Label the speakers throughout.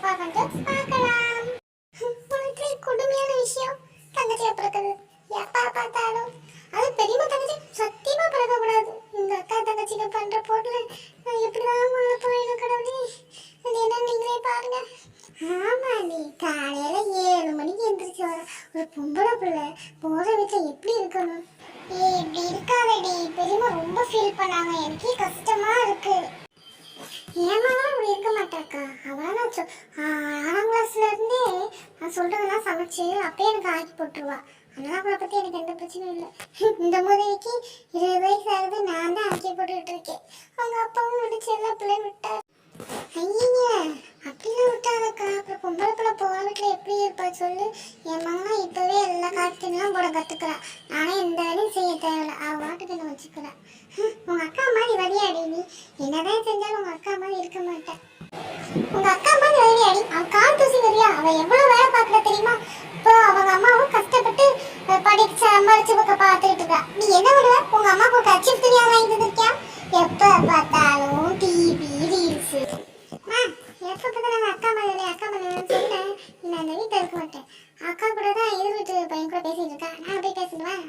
Speaker 1: பார்க்கலாம். உனக்கு கொடுமையான விஷயம் தங்கச்சியை பிறக்குது. எப்பா பார்த்தாலும் அது பெரியம்மா தங்கச்சி சத்தியமா பிறக்கக்கூடாது. இந்த அக்கா தங்கச்சிக்கு பண்ற போட்டுல நான் எப்படிதான் வாழ போயிடும் கடவுளே. அது என்ன நீங்களே பாருங்க. ஆமா, நீ காலையில 7 மணிக்கு எந்திரிச்சு வர ஒரு பொம்பளை பிள்ளை போற வீட்டுல எப்படி இருக்கணும்? இப்படி இருக்காதடி. பெரியம்மா ரொம்ப ஃபீல் பண்ணாங்க. எனக்கே கஷ்டமா இருக்கு. ஏமாலாம் அப்படி இருக்க மாட்டாக்கா. அவளாம் 6ஆம் கிளாஸ்ல இருந்தே நான் சொல்றதெல்லாம் சமைச்சு அப்பயே எனக்கு ஆக்கி போட்டுருவா. அதெல்லாம் அவளை பத்தி எனக்கு எந்த பிரச்சனையும் இல்லை. இந்த முதலைக்கு 20 வயசு ஆகுது. நான் தான் ஆக்கி போட்டுக்கிட்டு இருக்கேன். அவங்க அப்பாவும் விடுச்சு எல்லா பிள்ளையும் விட்டார். ஐயங்க அப்படிலாம் விட்டாதக்கா. அப்புறம் பொம்பளை பிள்ளை போகிற வீட்டில் எப்படி இருப்பா சொல்லு. என் மகனா இப்பவே எல்லா காய்ச்சலாம் போட கற்றுக்கிறா. நானே எந்த வேலையும் செய்ய தேவையில்ல. அவள் வாட்டுக்கு என்ன வச்சுக்கிறேன். உங்க அக்கா மாதிரி வரியாடி. நீ என்னதான் செஞ்சாலும் உங்க அக்கா மாதிரி இருக்க மாட்டேன். உங்க அக்கா மாதிரி வரியாடி. அவன் கால் தூசி வரியா. அவன் எவ்வளவு வேலை பார்க்கல தெரியுமா? இப்போ அவங்க அம்மாவும் கஷ்டப்பட்டு படிச்சு சம்பாதிச்சு பார்த்துக்கிட்டு இருக்கா. நீ என்ன பண்ணுவ? உங்க அம்மாவுக்கு ஒரு கட்சி துணியா வாங்கி தந்துருக்கியா? எப்ப பார்த்தாலும் டிவி ரீல்ஸ். எப்ப பார்த்தாலும் அக்கா மாதிரி அக்கா மாதிரி சொன்னேன். நான் அந்த வீட்டில் இருக்க மாட்டேன். அக்கா கூட தான் எதிர் வீட்டு பையன் கூட பேசிட்டு இருக்கா. நான் போய் பேசிடுவேன்.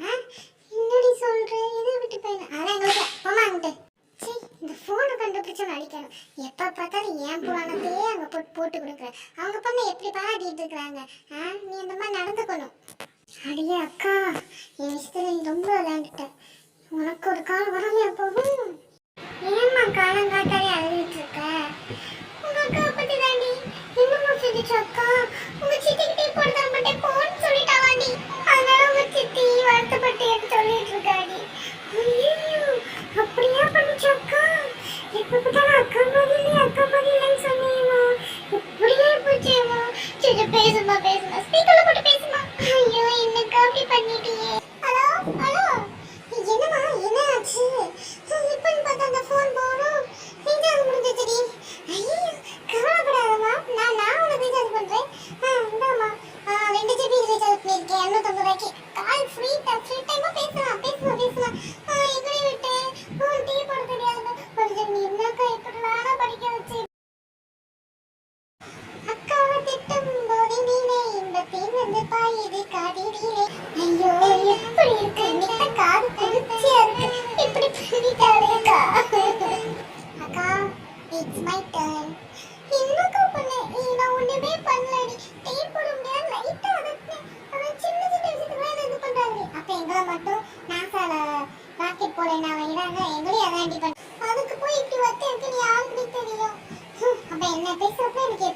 Speaker 1: என்னடி சொல்றேன்? எதிர் வீட்டு பையன் அதான் எங்களுக்கு போமாங்கிட்டு. சரி, இந்த போனை கண்டுபிடிச்சா அடிக்கணும். எப்ப பார்த்தாலும் ஏன் புராணத்தையே அங்க போட்டு கொடுக்குறேன். அவங்க பொண்ணை எப்படி பாராட்டிட்டு இருக்கிறாங்க. நீ இந்த மாதிரி நடந்துக்கணும். அடியே அக்கா, என் விஷயத்துல நீ ரொம்ப விளையாண்டுட்ட. உனக்கு ஒரு கால் வராமையா போகும். ஏம்மா காலங்காட்டாலே அழுதுட்டு இருக்க? உங்க அக்கா பத்தி தாண்டி என்னமோ சொல்லிச்சு அக்கா. உங்க சித்திக்கிட்டே போடுதா மட்டும் போன்னு சொல்லிட்டாவாண்டி. அதனால உங்க சித்தி வருத்தப்பட்டு எடுத்து சொல்லிட்டு இருக்காடி. ஐயோ, அப்படியா பண்ணிச்சு அக்கா? எப்ப பார்த்தாலும் அக்கா மாதிரி இல்லைன்னு சொன்னீங்களா? இப்படியே போச்சேமா. சரி பேசுமா ஸ்பீக்கர்ல போட்டு பேசுமா. ஐயோ, என்னக்கா அப்படி பண்ணிட்டீங்க? ஹலோ என்னமா என்ன ஆச்சு? இப்பன்னு பார்த்தா அந்த ஃபோன் போடும் ரீசார்ஜ் முடிஞ்சிச்சுடி. ஐயோ கவலைப்படாதம்மா. நான் உனக்கு ரீசார்ஜ் பண்றேன். இந்தாம்மா 2 GB ரீசார்ஜ் பண்ணிருக்கேன் 250 ரூபாய்க்கு. கால் ஃப்ரீ டைமா பேசலாம். எங்கடி விட்டு டீ போட தெரியாது. கொஞ்சம் நீ என்னக்கா இப்படிலாம் படிக்க வச்சு அக்காவை திட்டும் போது நீனே இன்பத்தில் வந்து பாயுது காதிலே. ஐயோ எப்படி இருக்கு? இன்னைக்கு காது குளிர்ச்சியா இருக்கு. இப்படி பண்ணிட்டாளேக்கா. அக்கா, இட்ஸ் மை டர்ன். என்னக்கா பண்ண? நான் ஒண்ணுமே பண்ணலடி. டீ போட முடியாது லைட்டா அதட்டேன். ஆனா சின்ன விஷயத்துக்குலாம் இது பண்றாங்க. அப்ப எங்களை மட்டும் நாசால ராக்கெட் போட நான் வைறாங்க. எங்களையும் அதாண்டி பண்ண. அதுக்கு போய் இப்படி வச்சு எனக்கு நீ ஆல்ரெடி தெரியும். அப்ப என்ன பேசுறப்ப எனக்கு